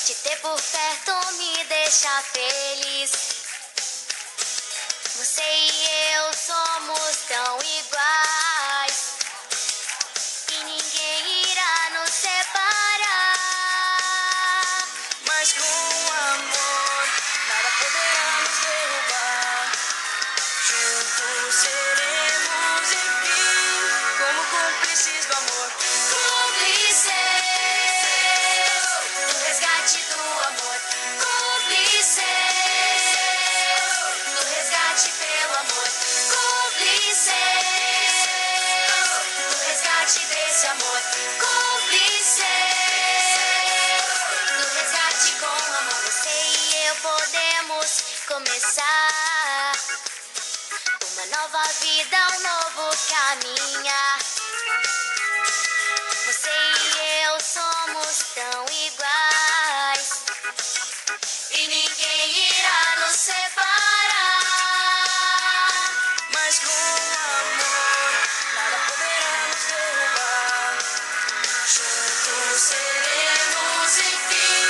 Te ter por perto me deixa feliz. Você e eu somos tão iguais e ninguém irá nos separar. Mas com amor nada poderá nos derrubar. Juntos seremos, enfim, como cúmplices do amor. Cúmplices no resgate do amor. Cúmplices no resgate pelo amor. Cúmplices no resgate desse amor. Cúmplices no resgate com amor. Você e eu podemos começar uma nova vida, um novo caminhar. Você e eu somos tão iguais e ninguém irá nos separar. Mas com amor nada poderá nos derrubar. Juntos seremos, enfim,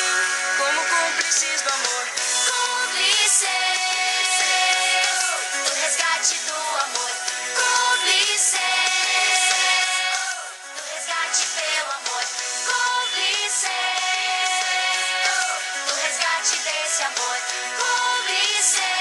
como cúmplices do amor. Cúmplices no resgate do amor. Cúmplices no resgate pelo amor. Cúmplices no resgate desse amor. Cúmplices